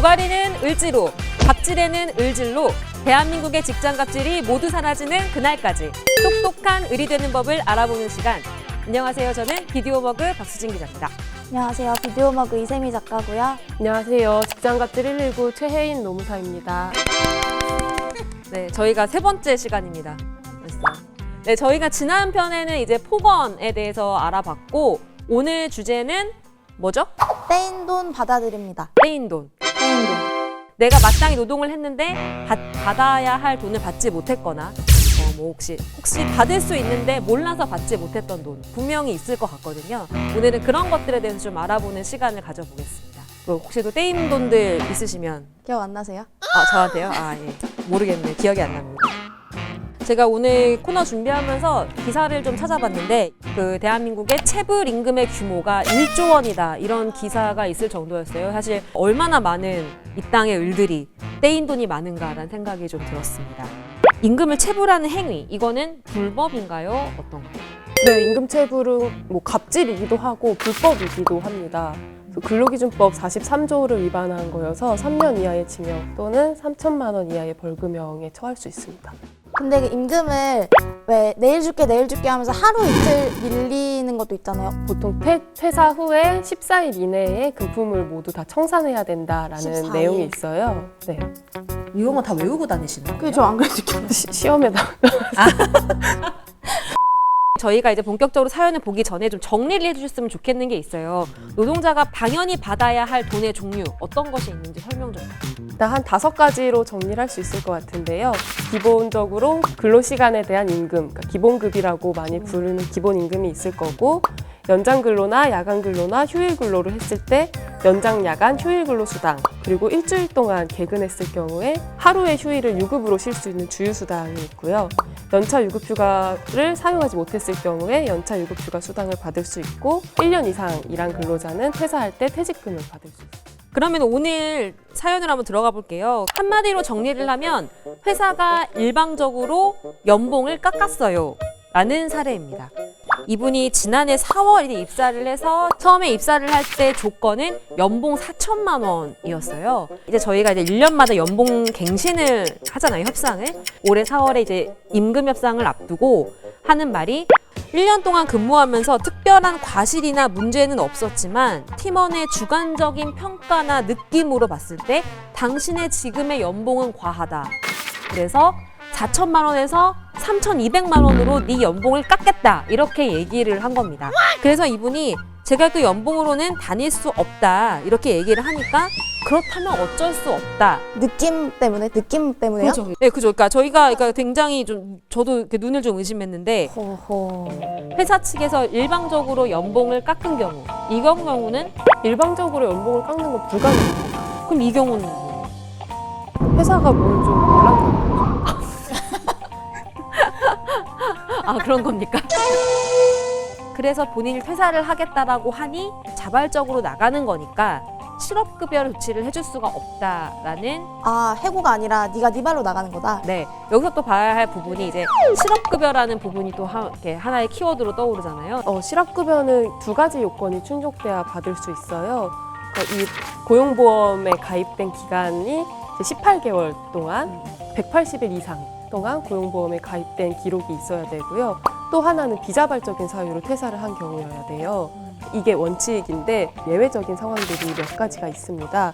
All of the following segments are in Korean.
요가리는 을지로, 갑질에는 을질로, 대한민국의 직장 갑질이 모두 사라지는 그날까지 똑똑한 을이 되는 법을 알아보는 시간. 안녕하세요. 저는 비디오머그 박수진 기자입니다. 안녕하세요. 비디오머그 이세미 작가고요. 안녕하세요. 직장갑질 119 최혜인 노무사입니다. 네, 저희가 세 번째 시간입니다. 네, 저희가 지난 편에는 이제 폭언에 대해서 알아봤고 오늘 주제는 뭐죠? 떼인 돈 받아드립니다. 떼인 돈. 내가 마땅히 노동을 했는데 받아야 할 돈을 받지 못했거나 혹시 받을 수 있는데 몰라서 받지 못했던 돈 분명히 있을 것 같거든요. 오늘은 그런 것들에 대해서 좀 알아보는 시간을 가져보겠습니다. 혹시 또 떼인 돈들 있으시면 기억 안 나세요? 저한테요? 예. 모르겠네. 기억이 안 납니다. 제가 오늘 코너 준비하면서 기사를 좀 찾아봤는데 그 대한민국의 체불 임금의 규모가 1조 원이다 이런 기사가 있을 정도였어요. 사실 얼마나 많은 이 땅의 을들이 떼인 돈이 많은가라는 생각이 좀 들었습니다. 임금을 체불하는 행위, 이거는 불법인가요? 어떤가요? 네, 임금체불은 갑질이기도 하고 불법이기도 합니다. 근로기준법 43조를 위반한 거여서 3년 이하의 징역 또는 3천만 원 이하의 벌금형에 처할 수 있습니다. 근데 그 임금을 왜 내일 줄게 하면서 하루 이틀 밀리는 것도 있잖아요. 보통 퇴사 후에 14일 이내에 금품을 모두 다 청산해야 된다라는 14일? 내용이 있어요. 네. 이거만 다 외우고 다니시는 거예요? 그게 저 안 그래도 시험에다. 저희가 이제 본격적으로 사연을 보기 전에 좀 정리를 해주셨으면 좋겠는 게 있어요. 노동자가 당연히 받아야 할 돈의 종류 어떤 것이 있는지 설명 좀 부탁드립니다. 일단 한 5가지로 정리를 할 수 있을 것 같은데요. 기본적으로 근로시간에 대한 임금, 그러니까 기본급이라고 많이 부르는 기본임금이 있을 거고, 연장근로나 야간근로나 휴일근로를 했을 때 연장, 야간, 휴일근로 수당, 그리고 일주일 동안 개근했을 경우에 하루의 휴일을 유급으로 쉴 수 있는 주휴수당이 있고요. 연차 유급휴가를 사용하지 못했을 경우에 연차 유급휴가 수당을 받을 수 있고 1년 이상 일한 근로자는 퇴사할 때 퇴직금을 받을 수 있습니다. 그러면 오늘 사연을 한번 들어가 볼게요. 한마디로 정리를 하면 회사가 일방적으로 연봉을 깎았어요 라는 사례입니다. 이분이 지난해 4월에 입사를 해서 처음에 입사를 할 때 조건은 연봉 4천만 원이었어요. 이제 저희가 이제 1년마다 연봉 갱신을 하잖아요, 협상을. 올해 4월에 이제 임금 협상을 앞두고 하는 말이 1년 동안 근무하면서 특별한 과실이나 문제는 없었지만 팀원의 주관적인 평가나 느낌으로 봤을 때 당신의 지금의 연봉은 과하다. 그래서 4천만 원에서 3,200만 원으로 네 연봉을 깎겠다 이렇게 얘기를 한 겁니다. 그래서 이분이 제가 그 연봉으로는 다닐 수 없다 이렇게 얘기를 하니까 그렇다면 어쩔 수 없다. 느낌 때문에요? 그렇죠. 네, 그죠. 그러니까 저희가 굉장히 좀 저도 이렇게 눈을 좀 의심했는데 호호. 회사 측에서 일방적으로 연봉을 깎은 경우 이 경우는 일방적으로 연봉을 깎는 건 불가능합니다. 그럼 이 경우는 뭐예요? 회사가 뭘 좀 몰랐나 보죠. 그런 겁니까? 그래서 본인이 퇴사를 하겠다라고 하니 자발적으로 나가는 거니까 실업급여 조치를 해줄 수가 없다라는 해고가 아니라 네가 네 발로 나가는 거다. 네, 여기서 또 봐야 할 부분이 이제 실업급여라는 부분이 또 이렇게 하나의 키워드로 떠오르잖아요. 실업급여는 2가지 요건이 충족돼야 받을 수 있어요. 그러니까 이 고용보험에 가입된 기간이 18개월 동안 180일 이상 동안 고용보험에 가입된 기록이 있어야 되고요. 또 하나는 비자발적인 사유로 퇴사를 한 경우여야 돼요. 이게 원칙인데 예외적인 상황들이 몇 가지가 있습니다.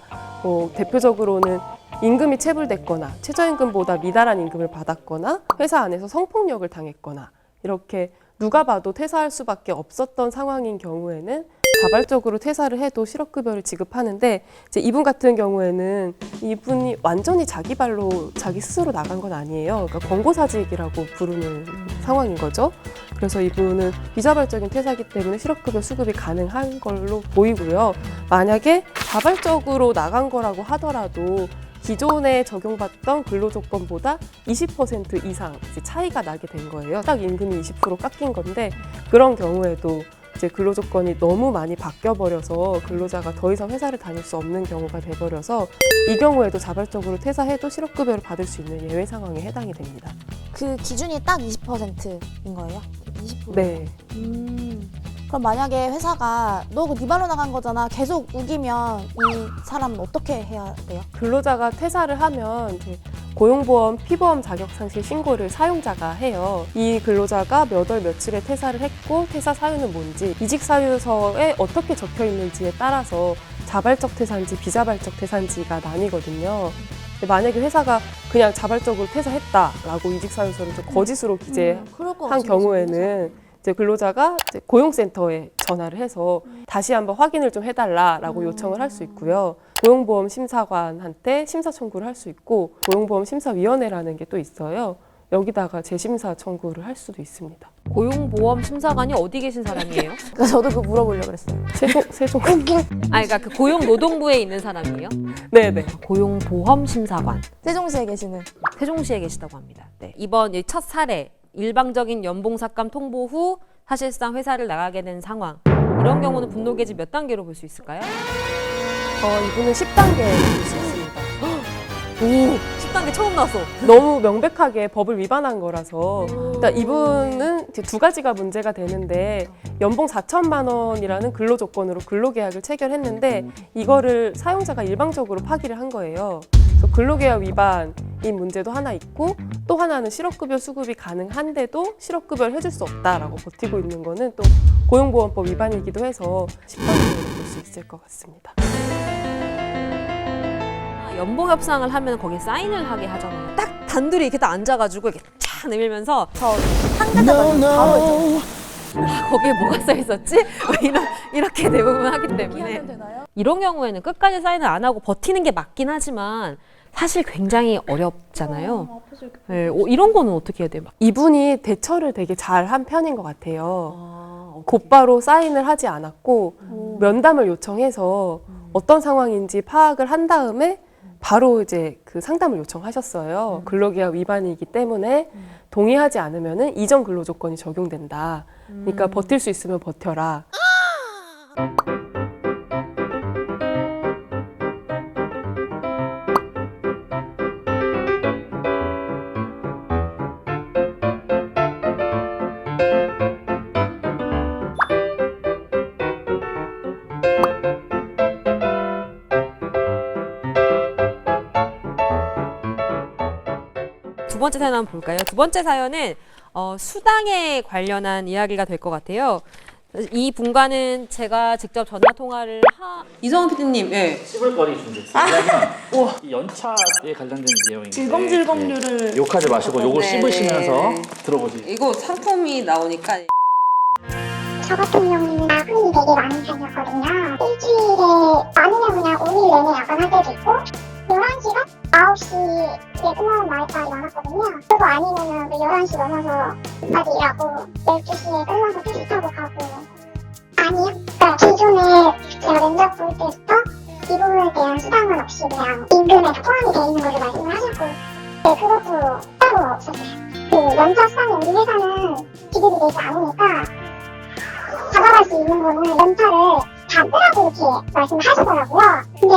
대표적으로는 임금이 체불됐거나 최저임금보다 미달한 임금을 받았거나 회사 안에서 성폭력을 당했거나 이렇게 누가 봐도 퇴사할 수밖에 없었던 상황인 경우에는 자발적으로 퇴사를 해도 실업급여를 지급하는데 이제 이분 같은 경우에는 이분이 완전히 자기 발로 자기 스스로 나간 건 아니에요. 그러니까 권고사직이라고 부르는 상황인 거죠. 그래서 이분은 비자발적인 퇴사이기 때문에 실업급여 수급이 가능한 걸로 보이고요. 만약에 자발적으로 나간 거라고 하더라도 기존에 적용받던 근로조건보다 20% 이상 이제 차이가 나게 된 거예요. 딱 임금이 20% 깎인 건데 그런 경우에도 이제 근로조건이 너무 많이 바뀌어버려서 근로자가 더 이상 회사를 다닐 수 없는 경우가 돼버려서 이 경우에도 자발적으로 퇴사해도 실업급여를 받을 수 있는 예외 상황에 해당이 됩니다. 그 기준이 딱 20%인 거예요? 20%? 네. 그럼 만약에 회사가 너 네 발로 나간 거잖아 계속 우기면 이 사람은 어떻게 해야 돼요? 근로자가 퇴사를 하면 이제 고용보험, 피보험 자격 상실 신고를 사용자가 해요. 이 근로자가 몇 월 며칠에 퇴사를 했고 퇴사 사유는 뭔지, 이직 사유서에 어떻게 적혀 있는지에 따라서 자발적 퇴사인지 비자발적 퇴사인지가 나뉘거든요. 근데 만약에 회사가 그냥 자발적으로 퇴사했다라고 이직 사유서를 좀 거짓으로 기재한 그럴 것 같은데, 경우에는 이제 근로자가 이제 고용센터에 전화를 해서 다시 한번 확인을 좀 해달라라고 요청을 할 수 있고요. 고용보험 심사관한테 심사 청구를 할 수 있고 고용보험 심사위원회라는 게 또 있어요. 여기다가 재심사 청구를 할 수도 있습니다. 고용보험 심사관이 어디 계신 사람이에요? 그러니까 저도 그거 물어보려고 그랬어요. 세종. 그러니까 그 고용노동부에 있는 사람이에요? 네네. 고용보험 심사관. 세종시에 계시는. 세종시에 계시다고 합니다. 네. 이번 이 첫 사례, 일방적인 연봉 삭감 통보 후 사실상 회사를 나가게 된 상황. 이런 경우는 분노 개지 몇 단계로 볼 수 있을까요? 이분은 10단계일 수 있습니다. 오, 10단계 처음 나왔어. 너무 명백하게 법을 위반한 거라서 일단 이분은 이제 두 가지가 문제가 되는데 연봉 4천만 원이라는 근로조건으로 근로계약을 체결했는데 이거를 사용자가 일방적으로 파기를 한 거예요. 그래서 근로계약 위반인 문제도 하나 있고 또 하나는 실업급여 수급이 가능한데도 실업급여를 해줄 수 없다라고 버티고 있는 거는 또 고용보험법 위반이기도 해서 10단계로 볼 수 있을 것 같습니다. 연봉 협상을 하면 거기에 사인을 하게 하잖아요. 딱 단둘이 이렇게 딱 앉아가지고 이렇게 촥 내밀면서 저 상대가 바로 있죠. 거기에 뭐가 써 있었지? 이렇게 대부분 하기 때문에 하면 되나요? 이런 경우에는 끝까지 사인을 안 하고 버티는 게 맞긴 하지만 사실 굉장히 어렵잖아요. 네, 이런 거는 어떻게 해야 돼요? 이분이 대처를 되게 잘한 편인 것 같아요. 곧바로 사인을 하지 않았고 면담을 요청해서 어떤 상황인지 파악을 한 다음에 바로 이제 그 상담을 요청하셨어요. 근로계약 위반이기 때문에 동의하지 않으면은 이전 근로조건이 적용된다. 그러니까 버틸 수 있으면 버텨라. 두 번째 사연 한번 볼까요? 두 번째 사연은 수당에 관련한 이야기가 될 것 같아요. 이 분과는 제가 직접 전화 통화를 이성훈 PD님, 예. 씹을 거리 준비했어요. 왜냐면 이 연차에 관련된 내용인데 질겅질겅류를 욕하지 마시고 요거 씹으시면서 들어보세요. 이거 상품이 나오니까 저 같은 경우는 야근이 되게 많은 편이었거든요. 일주일에 많으면 그냥 5일 내내 야근할 때도 있고 11시간? 9시에 끝나는 날까지 많았거든요. 그거 아니면은 11시 넘어서까지 일하고 12시에 끝나서 택시 타고 가고. 아니요. 그러니까 기존에 제가 면접 볼 때부터 이 부분에 대한 수당은 없이 그냥 임금에 포함이 돼 있는 걸로 말씀을 하셨고 네, 그것도 따로 없었어요. 그 연차 수당이 우리 회사는 지급이 되지 않으니까 잡아갈 수 있는 거는 연차를 다 빼라고 이렇게 말씀을 하시더라고요. 근데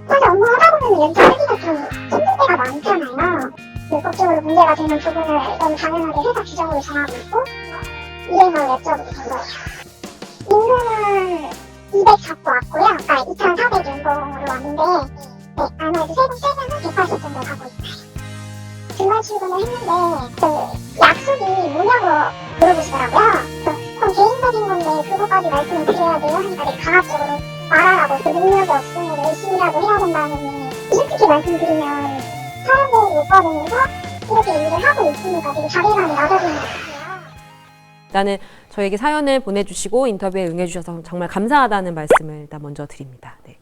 사실 업무 하다 보면 연차 빼기가 좀 힘들 때가 많잖아요. 법적으로 문제가 되는 부분을 너무 당연하게 회사 규정으로 정하고 있고 이래서 여쭤보게 된 거예요. 임금은 200 잡고 왔고요. 그러니까 2,400 연봉으로 왔는데 네, 아무래도 세금 세면은 180 정도 가고 있어요. 주말 출근을 했는데 그 약속이 뭐냐고 물어보시더라고요. 그럼 개인적인 건데 그거까지 말씀을 드려야 돼요? 하니까 되게 강압적으로 말하라고 그 능력이 없으면 열심히라도 해야 된다는 솔직히 말씀드리면 사람들이 못 받으면서 이렇게 일을 하고 있으니까 되게 자괴감이 낮아지는 것 같아요. 일단은 저에게 사연을 보내주시고 인터뷰에 응해주셔서 정말 감사하다는 말씀을 일단 먼저 드립니다. 네.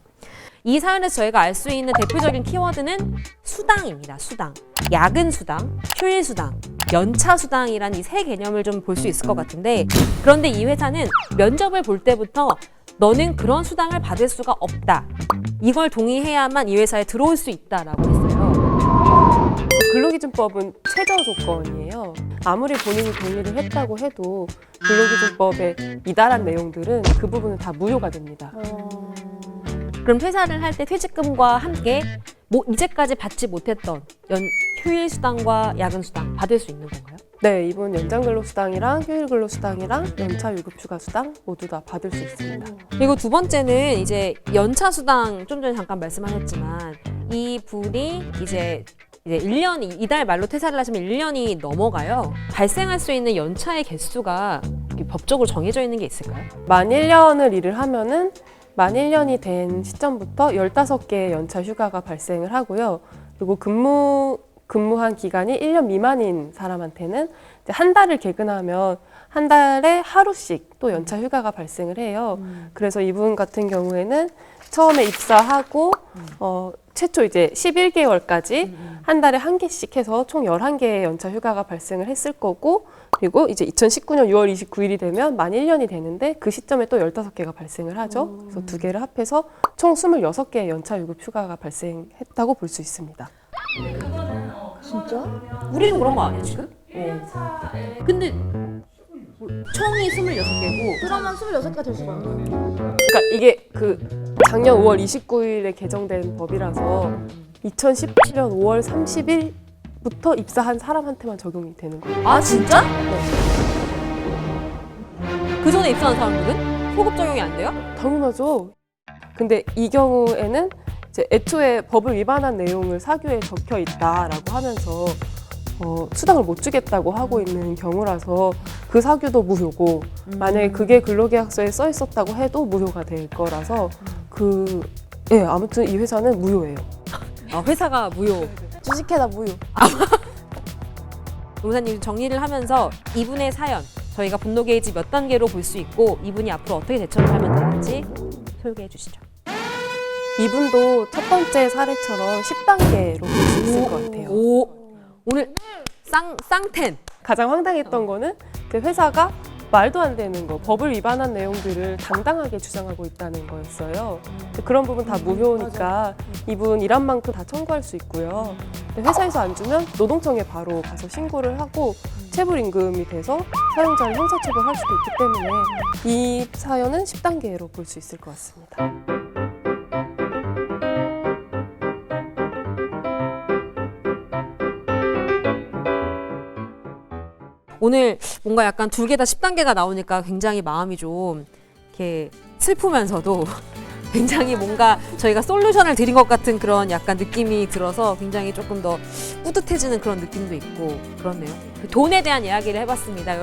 이 사연에서 저희가 알 수 있는 대표적인 키워드는 수당입니다. 수당. 야근 수당, 휴일 수당, 연차 수당이란 이 세 개념을 좀 볼 수 있을 것 같은데 그런데 이 회사는 면접을 볼 때부터 너는 그런 수당을 받을 수가 없다. 이걸 동의해야만 이 회사에 들어올 수 있다라고 했어요. 근로기준법은 최저 조건이에요. 아무리 본인이 동의를 했다고 해도 근로기준법에 이달한 내용들은 그 부분은 다 무효가 됩니다. 그럼 퇴사를 할 때 퇴직금과 함께 뭐 이제까지 받지 못했던 휴일 수당과 야근 수당 받을 수 있는 건가요? 네, 이분 연장 근로수당이랑 휴일 근로수당이랑 연차 유급휴가수당 모두 다 받을 수 있습니다. 그리고 두 번째는 이제 연차 수당 좀 전에 잠깐 말씀하셨지만 이 분이 이제 1년이 이달 말로 퇴사를 하시면 1년이 넘어가요. 발생할 수 있는 연차의 개수가 법적으로 정해져 있는 게 있을까요? 만 1년을 일을 하면은 만 1년이 된 시점부터 15개의 연차 휴가가 발생을 하고요. 그리고 근무한 기간이 1년 미만인 사람한테는 이제 한 달을 개근하면 한 달에 하루씩 또 연차 휴가가 발생을 해요. 그래서 이분 같은 경우에는 처음에 입사하고 최초 이제 11개월까지 한 달에 한 개씩 해서 총 11개의 연차 휴가가 발생을 했을 거고, 그리고 이제 2019년 6월 29일이 되면 만 1년이 되는데 그 시점에 또 15개가 발생을 하죠. 그래서 두 개를 합해서 총 26개의 연차 유급 휴가가 발생했다고 볼 수 있습니다. 우리는 그런 거 아니야 지금? 근데 총이 26개고 그러면 26개가 될 수가 없네. 그러니까 이게 그 작년 5월 29일에 개정된 법이라서 2017년 5월 30일부터 입사한 사람한테만 적용이 되는 거예요. 아 진짜? 그 전에 입사한 사람들은 소급 적용이 안 돼요? 당연하죠. 근데 이 경우에는 이제 애초에 법을 위반한 내용을 사규에 적혀 있다라고 하면서 수당을 못 주겠다고 하고 있는 경우라서 그 사규도 무효고, 만약에 그게 근로계약서에 써 있었다고 해도 무효가 될 거라서 아무튼 이 회사는 무효예요. 회사가 무효. 주식회사 무효. 노무사님 정리를 하면서 이분의 사연 저희가 분노 게이지 몇 단계로 볼 수 있고 이분이 앞으로 어떻게 대처를 하면 되는지 소개해 주시죠. 이분도 첫 번째 사례처럼 10단계로 볼 수 있을 것 같아요. 오늘 쌍텐. 가장 황당했던 거는 그 회사가 말도 안 되는 거, 법을 위반한 내용들을 당당하게 주장하고 있다는 거였어요. 그런 부분 다 무효니까 이분 일한 만큼 다 청구할 수 있고요. 근데 회사에서 안 주면 노동청에 바로 가서 신고를 하고 체불임금이 돼서 사용자를 형사처벌할 수도 있기 때문에 이 사연은 10단계로 볼 수 있을 것 같습니다. 오늘 뭔가 약간 두 개 다 10단계가 나오니까 굉장히 마음이 좀 이렇게 슬프면서도 굉장히 뭔가 저희가 솔루션을 드린 것 같은 그런 약간 느낌이 들어서 굉장히 조금 더 뿌듯해지는 그런 느낌도 있고 그렇네요. 돈에 대한 이야기를 해봤습니다.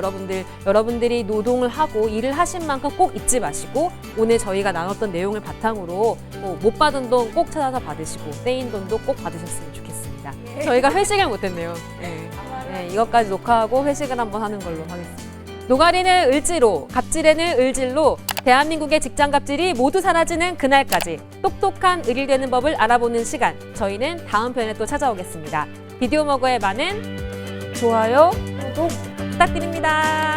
여러분들이 노동을 하고 일을 하신 만큼 꼭 잊지 마시고 오늘 저희가 나눴던 내용을 바탕으로 못 받은 돈 꼭 찾아서 받으시고 떼인 돈도 꼭 받으셨으면 좋겠습니다. 저희가 회식을 못했네요. 네, 이것까지 녹화하고 회식을 한번 하는 걸로 하겠습니다. 노가리는 을지로, 갑질에는 을질로, 대한민국의 직장 갑질이 모두 사라지는 그날까지 똑똑한 을이 되는 법을 알아보는 시간, 저희는 다음 편에 또 찾아오겠습니다. 비디오 머그의 많은 좋아요, 구독 부탁드립니다.